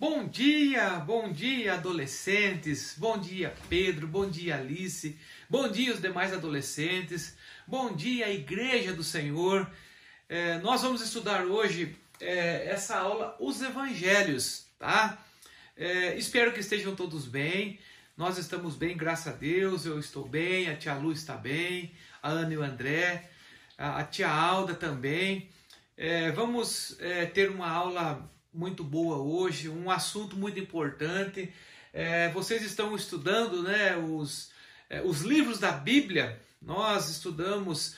Bom dia adolescentes, bom dia Pedro, bom dia Alice, bom dia os demais adolescentes, bom dia Igreja do Senhor. Nós vamos estudar hoje essa aula, os Evangelhos, tá? Espero que estejam todos bem, nós estamos bem, graças a Deus, eu estou bem, a tia Lu está bem, a Ana e o André, a tia Alda também. Vamos ter uma aula muito boa hoje, um assunto muito importante. Vocês estão estudando, né, os livros da Bíblia. Nós estudamos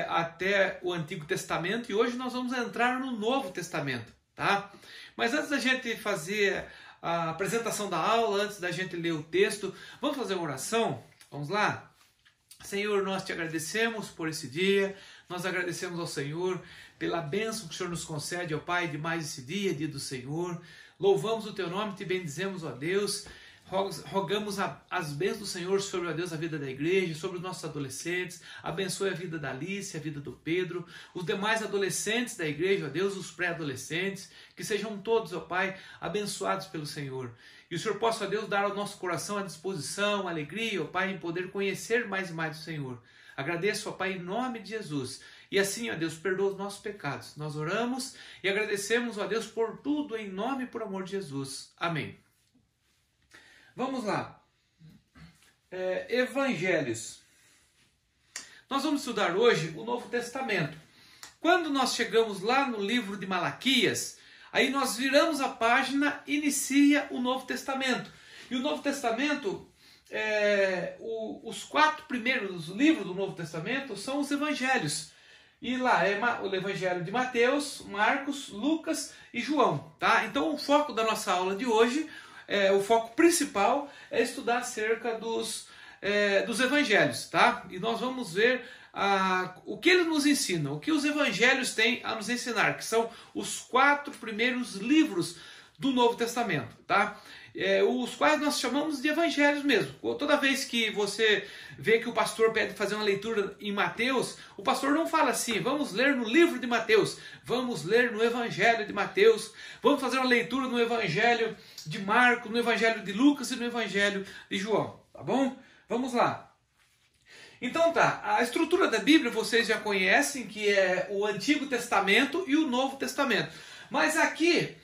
até o Antigo Testamento e hoje nós vamos entrar no Novo Testamento, tá? Mas antes da gente fazer a apresentação da aula, antes da gente ler o texto, vamos fazer uma oração? Vamos lá? Senhor, nós te agradecemos por esse dia, nós agradecemos ao Senhor pela bênção que o Senhor nos concede, ó Pai, de mais esse dia, dia do Senhor. Louvamos o Teu nome, te bendizemos, ó Deus. Rogamos as bênçãos do Senhor sobre, ó Deus, a vida da igreja, sobre os nossos adolescentes. Abençoe a vida da Alice, a vida do Pedro, os demais adolescentes da igreja, ó Deus, os pré-adolescentes. Que sejam todos, ó Pai, abençoados pelo Senhor. E o Senhor possa, ó Deus, dar ao nosso coração a disposição, a alegria, ó Pai, em poder conhecer mais e mais o Senhor. Agradeço, ó Pai, em nome de Jesus. E assim, ó Deus, perdoa os nossos pecados. Nós oramos e agradecemos, ó Deus, por tudo, em nome e por amor de Jesus. Amém. Vamos lá. Evangelhos. Nós vamos estudar hoje o Novo Testamento. Quando nós chegamos lá no livro de Malaquias, aí nós viramos a página, inicia o Novo Testamento. E o Novo Testamento, os 4 primeiros livros do Novo Testamento são os Evangelhos. E lá é o Evangelho de Mateus, Marcos, Lucas e João, tá? Então o foco da nossa aula de hoje, o foco principal é estudar acerca dos Evangelhos, tá? E nós vamos ver o que eles nos ensinam, o que os Evangelhos têm a nos ensinar, que são os 4 primeiros livros do Novo Testamento, tá? Os quais nós chamamos de evangelhos mesmo. Toda vez que você vê que o pastor pede fazer uma leitura em Mateus, o pastor não fala assim, vamos ler no livro de Mateus, vamos ler no Evangelho de Mateus, vamos fazer uma leitura no Evangelho de Marcos, no Evangelho de Lucas e no Evangelho de João, tá bom? Vamos lá. Então tá, a estrutura da Bíblia vocês já conhecem, que é o Antigo Testamento e o Novo Testamento. Mas aqui,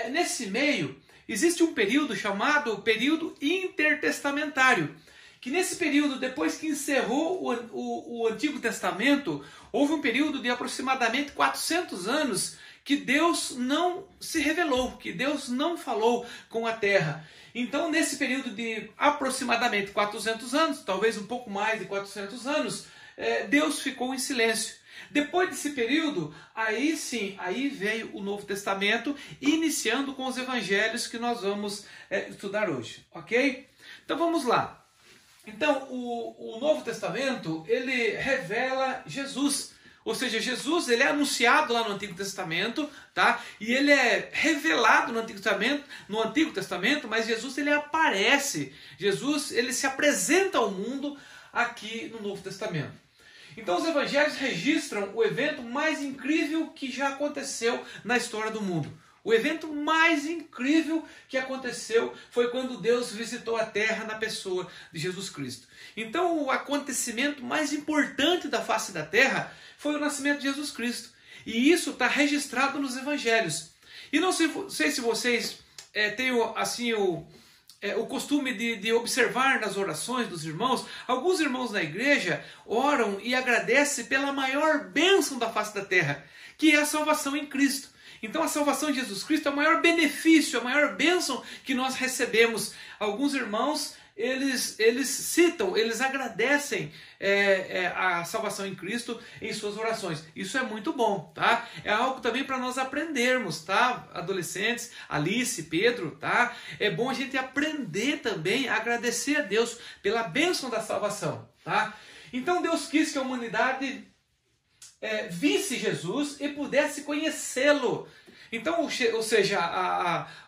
nesse meio, existe um período chamado período intertestamentário, que nesse período, depois que encerrou o Antigo Testamento, houve um período de aproximadamente 400 anos que Deus não se revelou, que Deus não falou com a terra. Então, nesse período de aproximadamente 400 anos, talvez um pouco mais de 400 anos, Deus ficou em silêncio. Depois desse período, aí sim, aí veio o Novo Testamento, iniciando com os Evangelhos que nós vamos estudar hoje, ok? Então vamos lá. Então, o Novo Testamento, ele revela Jesus. Ou seja, Jesus, ele é anunciado lá no Antigo Testamento, tá? E ele é revelado no Antigo Testamento, mas Jesus, ele aparece. Jesus, ele se apresenta ao mundo aqui no Novo Testamento. Então os Evangelhos registram o evento mais incrível que já aconteceu na história do mundo. O evento mais incrível que aconteceu foi quando Deus visitou a terra na pessoa de Jesus Cristo. Então o acontecimento mais importante da face da terra foi o nascimento de Jesus Cristo. E isso está registrado nos Evangelhos. E não sei se vocês têm assim o costume de observar nas orações dos irmãos, alguns irmãos na igreja oram e agradecem pela maior bênção da face da terra, que é a salvação em Cristo. Então a salvação de Jesus Cristo é o maior benefício, a maior bênção que nós recebemos. Alguns irmãos, eles citam, eles agradecem a salvação em Cristo em suas orações. Isso é muito bom, tá? É algo também para nós aprendermos, tá? Adolescentes, Alice, Pedro, tá? É bom a gente aprender também a agradecer a Deus pela bênção da salvação, tá? Então Deus quis que a humanidade visse Jesus e pudesse conhecê-lo. Então, ou seja,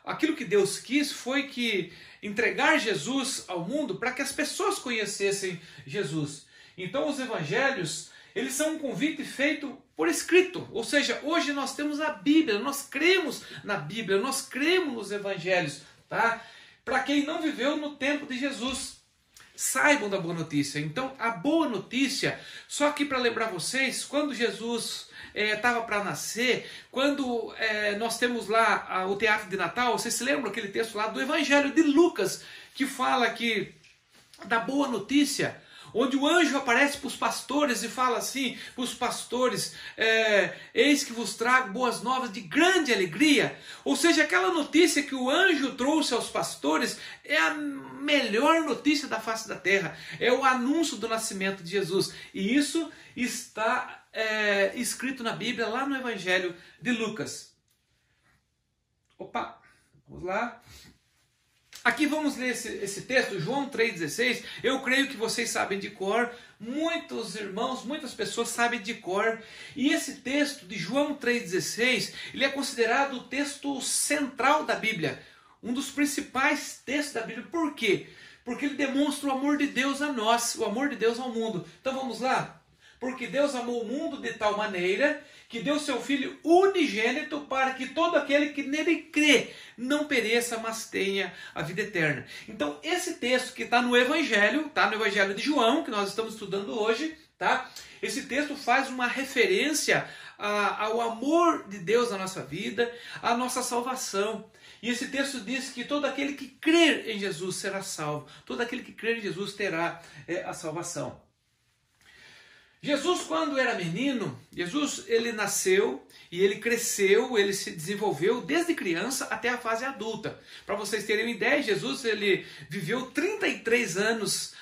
aquilo que Deus quis foi que entregar Jesus ao mundo para que as pessoas conhecessem Jesus. Então os Evangelhos, Eles são um convite feito por escrito, ou seja, hoje nós temos a Bíblia, nós cremos na Bíblia, nós cremos nos Evangelhos, tá? Para quem não viveu no tempo de Jesus, saibam da boa notícia. Então, a boa notícia, só que para lembrar vocês, quando Jesus estava para nascer, quando nós temos lá o teatro de Natal, vocês se lembram aquele texto lá do Evangelho de Lucas, que fala que da boa notícia, onde o anjo aparece para os pastores e fala assim para os pastores, eis que vos trago boas novas de grande alegria. Ou seja, aquela notícia que o anjo trouxe aos pastores é a melhor notícia da face da terra, é o anúncio do nascimento de Jesus. E isso está escrito na Bíblia, lá no Evangelho de Lucas. Opa, vamos lá. Aqui vamos ler esse texto, João 3,16. Eu creio que vocês sabem de cor, muitos irmãos, muitas pessoas sabem de cor. E esse texto de João 3,16, ele é considerado o texto central da Bíblia, um dos principais textos da Bíblia. Por quê? Porque ele demonstra o amor de Deus a nós, o amor de Deus ao mundo. Então vamos lá? Porque Deus amou o mundo de tal maneira que deu seu Filho unigênito para que todo aquele que nele crê não pereça, mas tenha a vida eterna. Então esse texto que está no Evangelho, tá no Evangelho de João, que nós estamos estudando hoje, tá? Esse texto faz uma referência ao amor de Deus na nossa vida, à nossa salvação. E esse texto diz que todo aquele que crer em Jesus será salvo. Todo aquele que crer em Jesus terá a salvação. Jesus, quando era menino, Jesus ele nasceu e ele cresceu, ele se desenvolveu desde criança até a fase adulta. Para vocês terem uma ideia, Jesus ele viveu 33 anos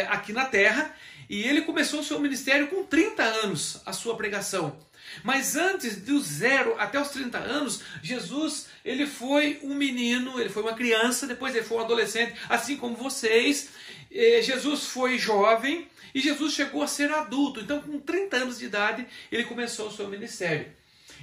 aqui na terra e ele começou o seu ministério com 30 anos, a sua pregação. Mas antes dos 0 até os 30 anos, Jesus ele foi um menino, ele foi uma criança, depois ele foi um adolescente, assim como vocês. Jesus foi jovem e Jesus chegou a ser adulto. Então, com 30 anos de idade, ele começou o seu ministério.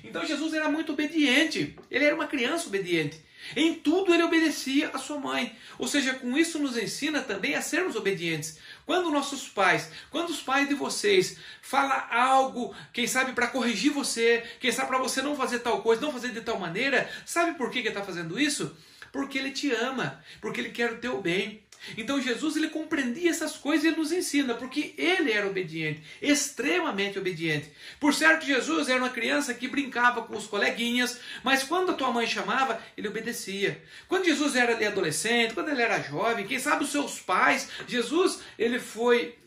Então, Jesus era muito obediente. Ele era uma criança obediente. Em tudo ele obedecia a sua mãe. Ou seja, com isso nos ensina também a sermos obedientes. Quando nossos pais, quando os pais de vocês falam algo, quem sabe para corrigir você, quem sabe para você não fazer tal coisa, não fazer de tal maneira, sabe por que ele está fazendo isso? Porque ele te ama, porque ele quer o teu bem. Então Jesus ele compreendia essas coisas e ele nos ensina, porque ele era obediente, extremamente obediente. Por certo, Jesus era uma criança que brincava com os coleguinhas, mas quando a tua mãe chamava, ele obedecia. Quando Jesus era ali adolescente, quando ele era jovem, quem sabe os seus pais, Jesus ele foi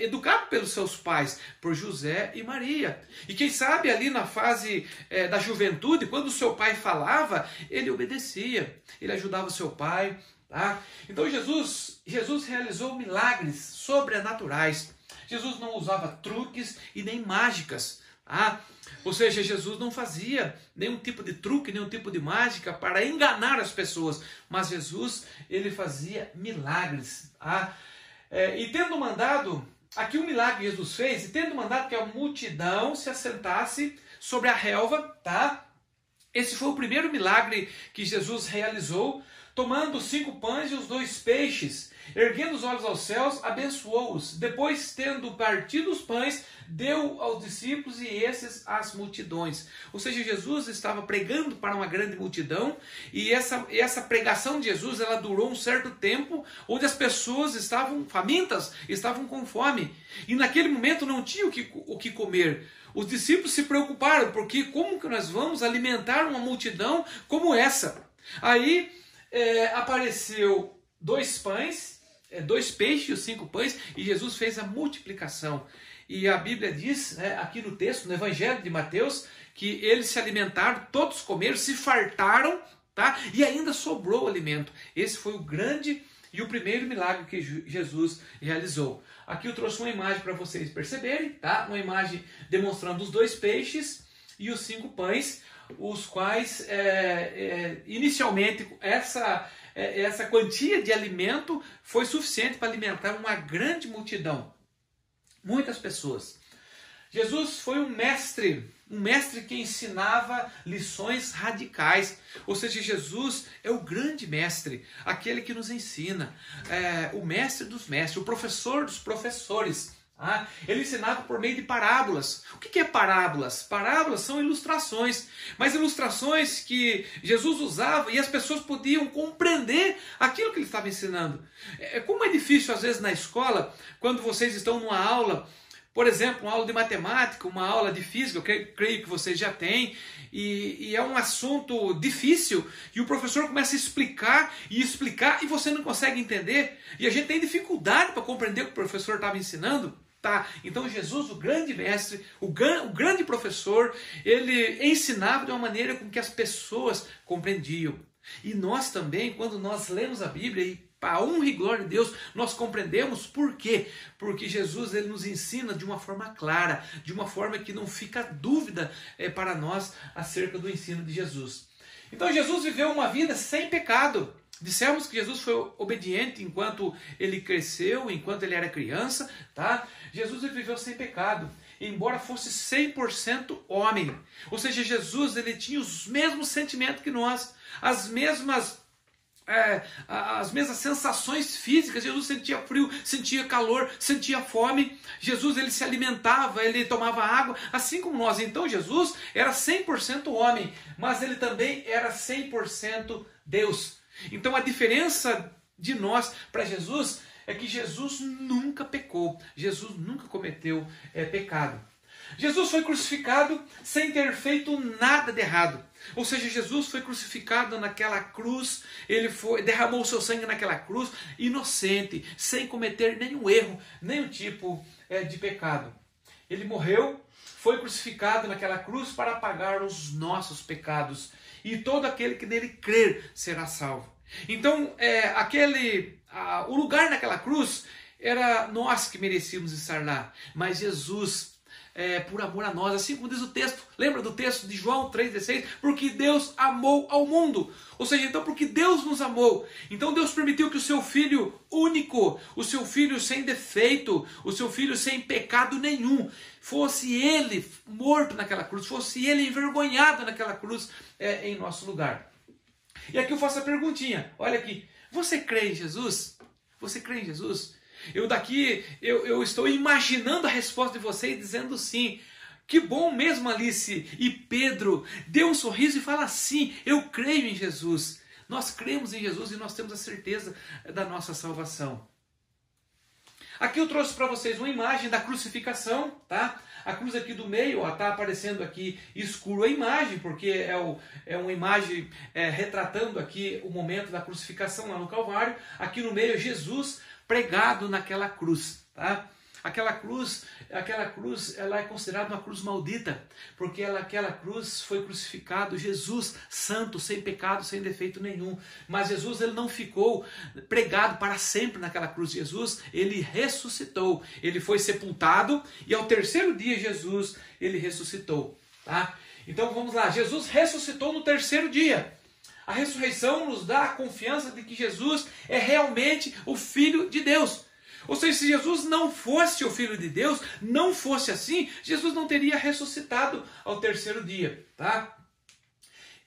educado pelos seus pais, por José e Maria. E quem sabe ali na fase da juventude, quando o seu pai falava, ele obedecia, ele ajudava o seu pai. Tá? Então Jesus realizou milagres sobrenaturais. Jesus não usava truques e nem mágicas. Tá? Ou seja, Jesus não fazia nenhum tipo de truque, nenhum tipo de mágica para enganar as pessoas. Mas Jesus ele fazia milagres. Tá? E tendo mandado, aqui um milagre que Jesus fez, e tendo mandado que a multidão se assentasse sobre a relva, tá? Esse foi o primeiro milagre que Jesus realizou. Tomando os 5 pães e os 2 peixes, erguendo os olhos aos céus, abençoou-os. Depois, tendo partido os pães, deu aos discípulos e esses às multidões. Ou seja, Jesus estava pregando para uma grande multidão e essa pregação de Jesus ela durou um certo tempo, onde as pessoas estavam famintas, estavam com fome. E naquele momento não tinham o que comer. Os discípulos se preocuparam, porque como que nós vamos alimentar uma multidão como essa? Aí apareceu 2 pães, 2 peixes e os 5 pães, e Jesus fez a multiplicação. E a Bíblia diz, aqui no texto, no Evangelho de Mateus, que eles se alimentaram, todos comeram, se fartaram, tá? E ainda sobrou alimento. Esse foi o grande e o primeiro milagre que Jesus realizou. Aqui eu trouxe uma imagem para vocês perceberem, tá? Uma imagem demonstrando os 2 peixes e os 5 pães, os quais inicialmente essa quantia de alimento foi suficiente para alimentar uma grande multidão, muitas pessoas. Jesus foi um mestre que ensinava lições radicais, ou seja, Jesus é o grande mestre, aquele que nos ensina, o mestre dos mestres, o professor dos professores. Ele ensinava por meio de parábolas. O que é parábolas? Parábolas são ilustrações, mas ilustrações que Jesus usava e as pessoas podiam compreender aquilo que ele estava ensinando. Como é difícil às vezes na escola, quando vocês estão numa aula, por exemplo, uma aula de matemática, uma aula de física, eu creio que vocês já têm, e é um assunto difícil, e o professor começa a explicar e você não consegue entender, e a gente tem dificuldade para compreender o que o professor estava ensinando. Então Jesus, o grande mestre, o grande professor, ele ensinava de uma maneira com que as pessoas compreendiam. E nós também, quando nós lemos a Bíblia, e para a honra e glória de Deus, nós compreendemos por quê? Porque Jesus ele nos ensina de uma forma clara, de uma forma que não fica dúvida para nós acerca do ensino de Jesus. Então Jesus viveu uma vida sem pecado. Dissemos que Jesus foi obediente enquanto ele cresceu, enquanto ele era criança, Jesus ele viveu sem pecado, embora fosse 100% homem. Ou seja, Jesus ele tinha os mesmos sentimentos que nós, as mesmas sensações físicas. Jesus sentia frio, sentia calor, sentia fome. Jesus ele se alimentava, ele tomava água, assim como nós. Então Jesus era 100% homem, mas ele também era 100% Deus. Então a diferença de nós para Jesus é que Jesus nunca pecou, Jesus nunca cometeu pecado. Jesus foi crucificado sem ter feito nada de errado. Ou seja, Jesus foi crucificado naquela cruz, derramou o seu sangue naquela cruz, inocente, sem cometer nenhum erro, nenhum tipo de pecado. Ele morreu, foi crucificado naquela cruz para pagar os nossos pecados. E todo aquele que nele crer será salvo. Então, o lugar naquela cruz era nós que merecíamos estar lá. Mas Jesus, por amor a nós, assim como diz o texto, lembra do texto de João 3,16? Porque Deus amou ao mundo. Ou seja, então porque Deus nos amou. Então Deus permitiu que o seu Filho único, o seu Filho sem defeito, o seu Filho sem pecado nenhum, fosse ele morto naquela cruz, fosse ele envergonhado naquela cruz em nosso lugar. E aqui eu faço a perguntinha, olha aqui, você crê em Jesus? Você crê em Jesus? Eu estou imaginando a resposta de vocês dizendo sim. Que bom mesmo, Alice. E Pedro deu um sorriso e fala sim, eu creio em Jesus. Nós cremos em Jesus e nós temos a certeza da nossa salvação. Aqui eu trouxe para vocês uma imagem da crucificação, A cruz aqui do meio, está aparecendo aqui escuro a imagem, porque é uma imagem retratando aqui o momento da crucificação lá no Calvário. Aqui no meio Jesus pregado naquela cruz, Aquela cruz, ela é considerada uma cruz maldita, porque aquela cruz foi crucificado Jesus santo, sem pecado, sem defeito nenhum. Mas Jesus ele não ficou pregado para sempre naquela cruz. Jesus ele ressuscitou, ele foi sepultado e ao terceiro dia Jesus ele ressuscitou. Então vamos lá, Jesus ressuscitou no terceiro dia. A ressurreição nos dá a confiança de que Jesus é realmente o Filho de Deus. Ou seja, se Jesus não fosse o Filho de Deus, não fosse assim, Jesus não teria ressuscitado ao terceiro dia,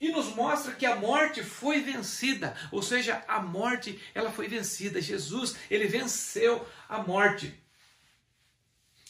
E nos mostra que a morte foi vencida, ou seja, a morte ela foi vencida. Jesus, ele venceu a morte.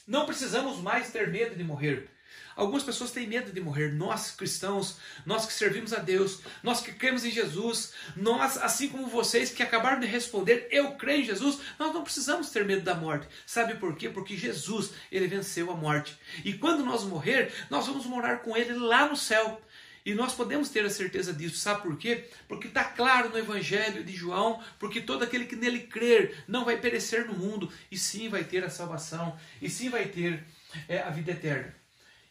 Não precisamos mais ter medo de morrer. Algumas pessoas têm medo de morrer. Nós cristãos, nós que servimos a Deus, nós que cremos em Jesus, nós, assim como vocês que acabaram de responder, eu creio em Jesus, nós não precisamos ter medo da morte. Sabe por quê? Porque Jesus, ele venceu a morte. E quando nós morrer, nós vamos morar com ele lá no céu. E nós podemos ter a certeza disso. Sabe por quê? Porque está claro no Evangelho de João, porque todo aquele que nele crer não vai perecer no mundo, e sim vai ter a salvação, e sim vai ter a vida eterna.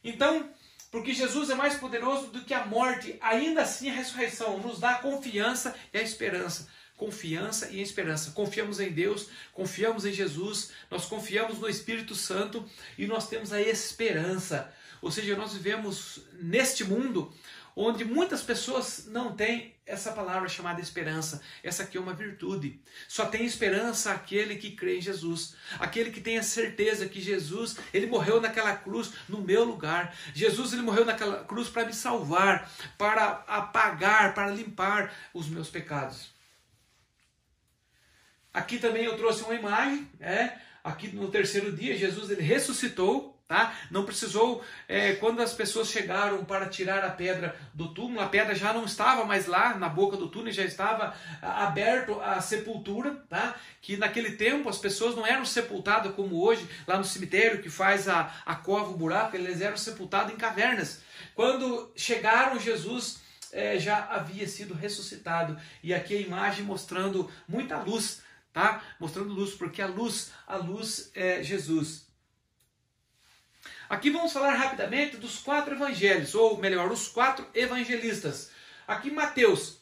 Então, porque Jesus é mais poderoso do que a morte, ainda assim a ressurreição nos dá a confiança e a esperança. Confiança e esperança. Confiamos em Deus, confiamos em Jesus, nós confiamos no Espírito Santo e nós temos a esperança. Ou seja, nós vivemos neste mundo onde muitas pessoas não têm essa palavra chamada esperança. Essa aqui é uma virtude. Só tem esperança aquele que crê em Jesus. Aquele que tem a certeza que Jesus, ele morreu naquela cruz no meu lugar. Jesus, ele morreu naquela cruz para me salvar, para apagar, para limpar os meus pecados. Aqui também eu trouxe uma imagem, aqui no terceiro dia, Jesus ele ressuscitou, tá? Não precisou, quando as pessoas chegaram para tirar a pedra do túmulo, a pedra já não estava mais lá na boca do túmulo, já estava aberto a sepultura, tá? Que naquele tempo as pessoas não eram sepultadas como hoje, lá no cemitério que faz a cova, o buraco, eles eram sepultados em cavernas. Quando chegaram, Jesus já havia sido ressuscitado. E aqui a imagem mostrando muita luz, tá? Mostrando luz, porque a luz é Jesus. Aqui vamos falar rapidamente dos 4 evangelhos, ou melhor, os 4 evangelistas. Aqui Mateus.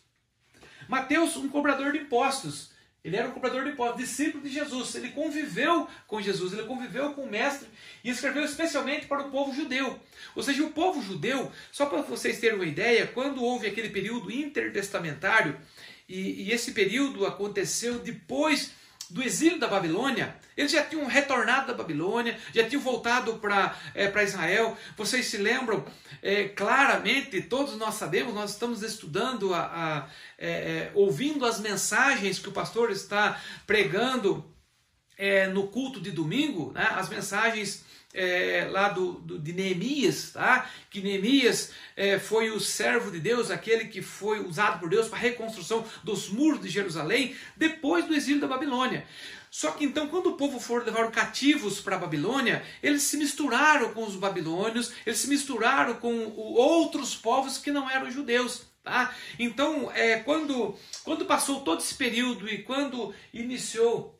Mateus, um cobrador de impostos. Ele era um cobrador de impostos, discípulo de Jesus. Ele conviveu com Jesus, ele conviveu com o mestre e escreveu especialmente para o povo judeu. Ou seja, o povo judeu, só para vocês terem uma ideia, quando houve aquele período intertestamentário, e esse período aconteceu depois do exílio da Babilônia, eles já tinham retornado da Babilônia, já tinham voltado para Israel. Vocês se lembram claramente, todos nós sabemos, nós estamos estudando, ouvindo as mensagens que o pastor está pregando no culto de domingo, né? As mensagens lá de Neemias, tá? Que Neemias foi o servo de Deus, aquele que foi usado por Deus para a reconstrução dos muros de Jerusalém, depois do exílio da Babilônia. Só que então, quando o povo for levar cativos para a Babilônia, eles se misturaram com os babilônios, eles se misturaram com outros povos que não eram judeus. Tá? Então, quando passou todo esse período e quando iniciou,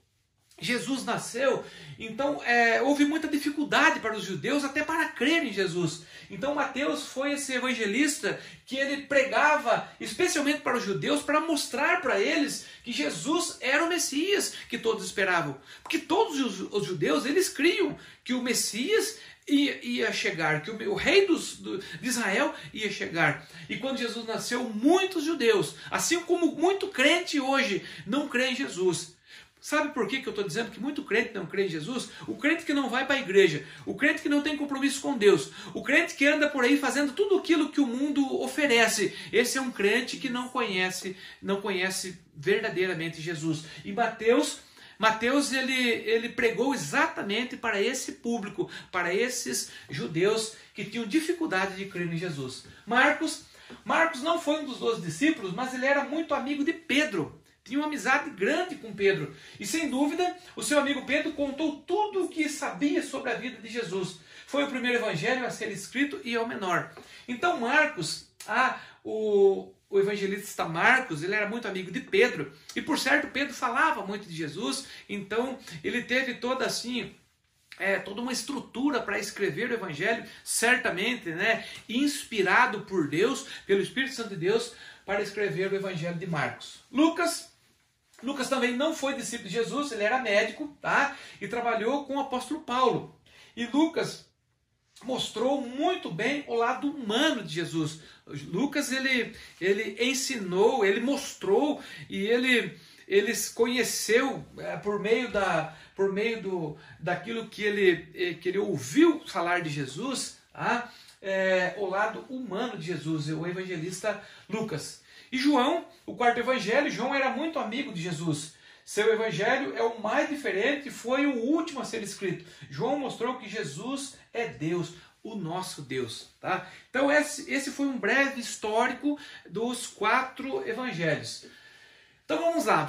Jesus nasceu, então houve muita dificuldade para os judeus até para crer em Jesus. Então Mateus foi esse evangelista que ele pregava especialmente para os judeus para mostrar para eles que Jesus era o Messias que todos esperavam. Porque todos os judeus eles criam que o Messias ia chegar, que o rei de Israel ia chegar. E quando Jesus nasceu, muitos judeus, assim como muito crente hoje, não crê em Jesus. Sabe por que eu estou dizendo que muito crente não crê em Jesus? O crente que não vai para a igreja, o crente que não tem compromisso com Deus, o crente que anda por aí fazendo tudo aquilo que o mundo oferece. Esse é um crente que não conhece verdadeiramente Jesus. E Mateus ele pregou exatamente para esse público, para esses judeus que tinham dificuldade de crer em Jesus. Marcos não foi um dos 12 discípulos, mas ele era muito amigo de Pedro. Tinha uma amizade grande com Pedro. E sem dúvida, o seu amigo Pedro contou tudo o que sabia sobre a vida de Jesus. Foi o primeiro evangelho a ser escrito e é o menor. Então Marcos, o evangelista Marcos, ele era muito amigo de Pedro. E por certo, Pedro falava muito de Jesus. Então ele teve toda uma estrutura para escrever o evangelho, certamente, né, inspirado por Deus, pelo Espírito Santo de Deus, para escrever o evangelho de Marcos. Lucas também não foi discípulo de Jesus, ele era médico, tá? E trabalhou com o apóstolo Paulo. E Lucas mostrou muito bem o lado humano de Jesus. Lucas, ele ensinou, ele mostrou e ele conheceu por meio daquilo que ele ouviu falar de Jesus, o lado humano de Jesus, o evangelista Lucas. E João, o quarto evangelho, João era muito amigo de Jesus. Seu evangelho é o mais diferente, foi o último a ser escrito. João mostrou que Jesus é Deus, o nosso Deus. Tá? Então esse foi um breve histórico dos 4 evangelhos. Então vamos lá,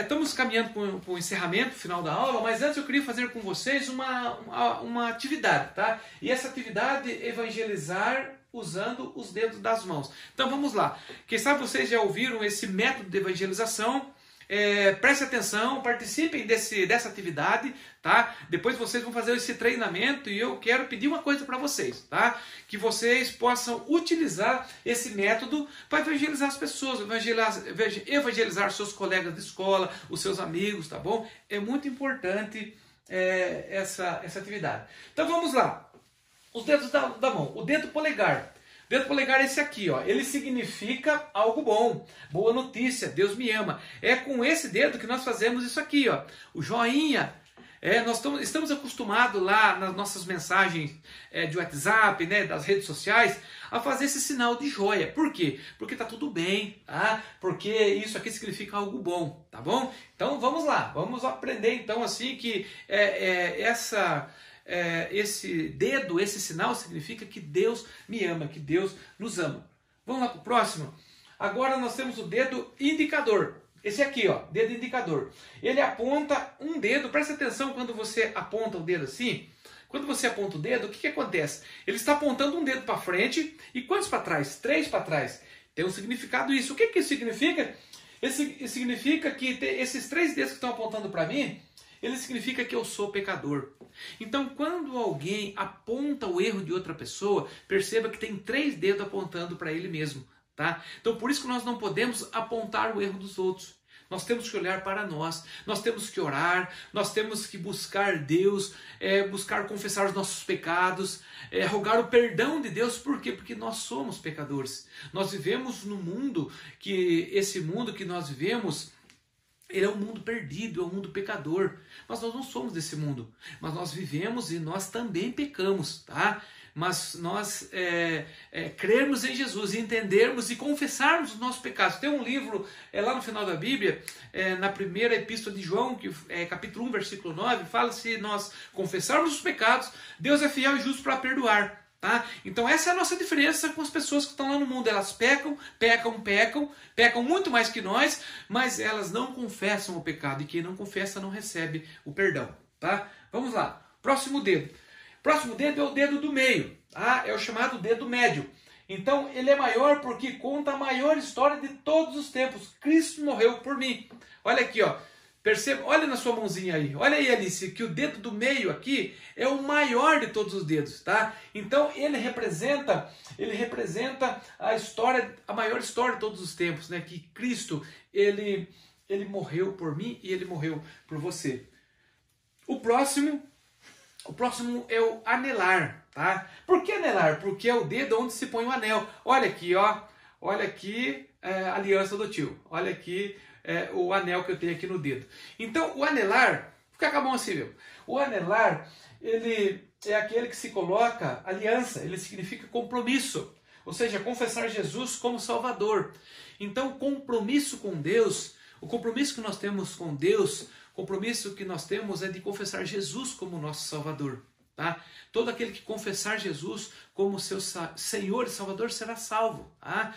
estamos caminhando para o encerramento, final da aula, mas antes eu queria fazer com vocês uma atividade, tá? E essa atividade é evangelizar usando os dedos das mãos. Então vamos lá. Quem sabe vocês já ouviram esse método de evangelização. Preste atenção, participem dessa atividade, tá? Depois vocês vão fazer esse treinamento e eu quero pedir uma coisa para vocês, tá? Que vocês possam utilizar esse método para evangelizar as pessoas, evangelizar seus colegas de escola, os seus amigos, tá bom? É muito importante essa atividade. Então vamos lá. Os dedos da mão. O dedo polegar. O dedo polegar é esse aqui, ó. Ele significa algo bom, boa notícia, Deus me ama. É com esse dedo que nós fazemos isso aqui, ó. O joinha. Nós estamos acostumados lá nas nossas mensagens de WhatsApp, né, das redes sociais, a fazer esse sinal de joia. Por quê? Porque tá tudo bem, tá? Porque isso aqui significa algo bom, tá bom? Então vamos lá, vamos aprender então assim que esse dedo, esse sinal significa que Deus me ama, que Deus nos ama. Vamos lá para o próximo? Agora nós temos o dedo indicador. Esse aqui, ó, dedo indicador. Ele aponta um dedo, presta atenção quando você aponta o dedo assim. Quando você aponta o dedo, o que acontece? Ele está apontando um dedo para frente e quantos para trás? 3 para trás. Tem um significado isso. O que isso significa? Isso significa que esses 3 dedos que estão apontando para mim, ele significa que eu sou pecador. Então, quando alguém aponta o erro de outra pessoa, perceba que tem 3 dedos apontando para ele mesmo. Tá? Então por isso que nós não podemos apontar o erro dos outros. Nós temos que olhar para nós temos que orar, nós temos que buscar Deus, buscar confessar os nossos pecados, rogar o perdão de Deus. Por quê? Porque nós somos pecadores. Nós vivemos no mundo, que esse mundo que nós vivemos, ele é um mundo perdido, é um mundo pecador. Mas nós não somos desse mundo. Mas nós vivemos e nós também pecamos, tá? Mas nós crermos em Jesus, entendermos e confessarmos os nossos pecados. Tem um livro lá no final da Bíblia, na primeira epístola de João, que capítulo 1, versículo 9, fala: se nós confessarmos os pecados, Deus é fiel e justo para perdoar. Tá? Então essa é a nossa diferença com as pessoas que estão lá no mundo. Elas pecam muito mais que nós, mas elas não confessam o pecado. E quem não confessa não recebe o perdão. Tá? Vamos lá, próximo dedo. Próximo dedo é o dedo do meio, tá? É o chamado dedo médio. Então ele é maior porque conta a maior história de todos os tempos. Cristo morreu por mim. Olha aqui, ó. Perceba, olha na sua mãozinha aí. Olha aí, Alice, que o dedo do meio aqui é o maior de todos os dedos, tá? Então ele representa a história, a maior história de todos os tempos, né? Que Cristo, ele morreu por mim e ele morreu por você. O próximo é o anelar, tá? Por que anelar? Porque é o dedo onde se põe o anel. Olha aqui, ó. Olha aqui a aliança do tio. Olha aqui o anel que eu tenho aqui no dedo. Então, o anelar, fica com a mão assim, meu. O anelar, ele é aquele que se coloca aliança. Ele significa compromisso. Ou seja, confessar Jesus como Salvador. Então, compromisso com Deus, o compromisso que nós temos com Deus, o compromisso que nós temos é de confessar Jesus como nosso Salvador. Tá? Todo aquele que confessar Jesus como seu Senhor e Salvador será salvo. Tá?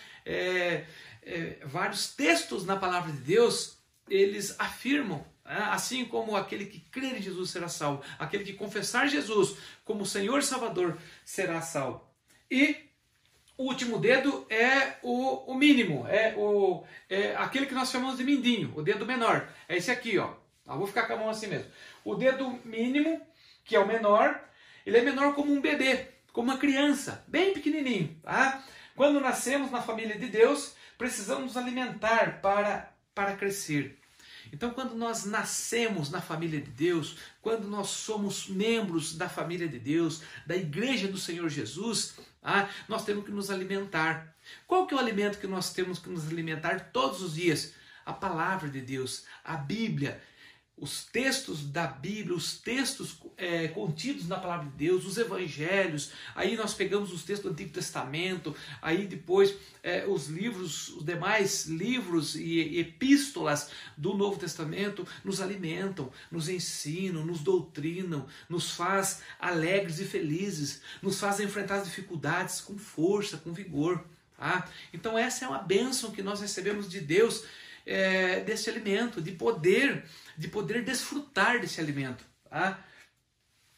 Vários textos na palavra de Deus, eles afirmam, assim como aquele que crer em Jesus será salvo, aquele que confessar Jesus como Senhor e Salvador será salvo. E o último dedo é o mínimo, é aquele que nós chamamos de mindinho, o dedo menor. É esse aqui, ó. Eu vou ficar com a mão assim mesmo. O dedo mínimo, que é o menor, ele é menor como um bebê, como uma criança, bem pequenininho. Tá? Quando nascemos na família de Deus, precisamos nos alimentar para crescer. Então, quando nós nascemos na família de Deus, quando nós somos membros da família de Deus, da igreja do Senhor Jesus, nós temos que nos alimentar. Qual que é o alimento que nós temos que nos alimentar todos os dias? A palavra de Deus, a Bíblia, os textos da Bíblia, os textos contidos na palavra de Deus, os evangelhos. Aí nós pegamos os textos do Antigo Testamento, aí depois os demais livros e epístolas do Novo Testamento nos alimentam, nos ensinam, nos doutrinam, nos faz alegres e felizes, nos faz enfrentar as dificuldades com força, com vigor. Tá? Então essa é uma bênção que nós recebemos de Deus, desse alimento, de poder desfrutar desse alimento. Tá?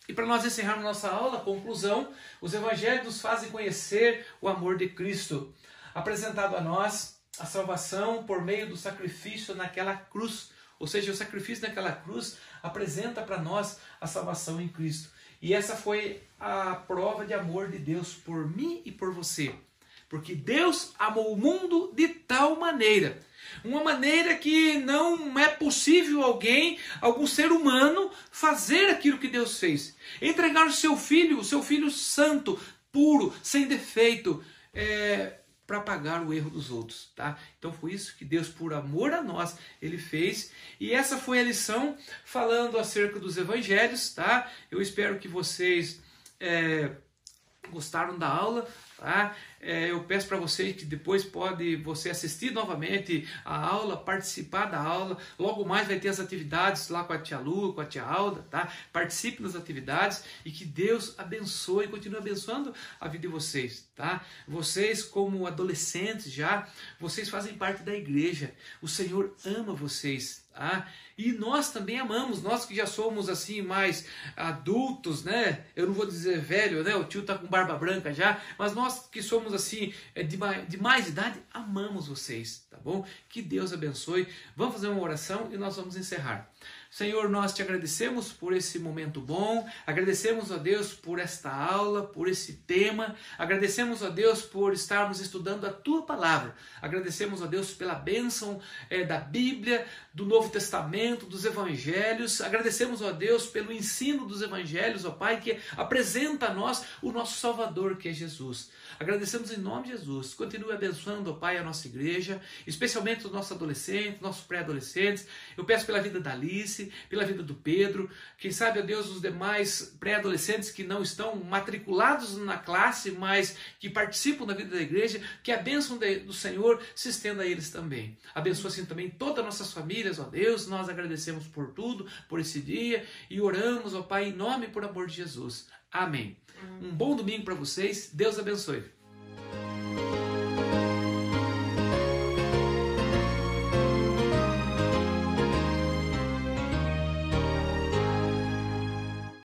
E para nós encerrarmos nossa aula, conclusão, os evangelhos nos fazem conhecer o amor de Cristo, apresentado a nós a salvação por meio do sacrifício naquela cruz. Ou seja, o sacrifício naquela cruz apresenta para nós a salvação em Cristo. E essa foi a prova de amor de Deus por mim e por você. Porque Deus amou o mundo de tal maneira, uma maneira que não é possível algum ser humano, fazer aquilo que Deus fez. Entregar o seu filho santo, puro, sem defeito, para pagar o erro dos outros, tá? Então foi isso que Deus, por amor a nós, Ele fez. E essa foi a lição falando acerca dos evangelhos, tá? Eu espero que vocês gostaram da aula, tá? Eu peço para vocês que depois pode você assistir novamente a aula, participar da aula. Logo mais vai ter as atividades lá com a tia Lu, com a tia Alda, tá? Participe das atividades e que Deus abençoe e continue abençoando a vida de vocês, tá? Vocês como adolescentes já, vocês fazem parte da igreja. O Senhor ama vocês, tá? E nós também amamos, nós que já somos assim mais adultos, né? Eu não vou dizer velho, né? O tio tá com barba branca já, mas nós que somos assim de mais idade, amamos vocês, tá bom? Que Deus abençoe. Vamos fazer uma oração e nós vamos encerrar. Senhor, nós te agradecemos por esse momento bom, agradecemos a Deus por esta aula, por esse tema, agradecemos a Deus por estarmos estudando a Tua Palavra, agradecemos a Deus pela bênção da Bíblia, do Novo Testamento, dos Evangelhos, agradecemos a Deus pelo ensino dos Evangelhos, ó Pai, que apresenta a nós o nosso Salvador, que é Jesus. Agradecemos em nome de Jesus. Continue abençoando, ó Pai, a nossa igreja, especialmente os nossos adolescentes, nossos pré-adolescentes. Eu peço pela vida da Alice, pela vida do Pedro, quem sabe, ó Deus, os demais pré-adolescentes que não estão matriculados na classe, mas que participam da vida da igreja, que a bênção do Senhor se estenda a eles também. Abençoa assim também todas as nossas famílias, ó Deus, nós agradecemos por tudo, por esse dia, e oramos, ó Pai, em nome e por amor de Jesus. Amém. Um bom domingo para vocês, Deus abençoe.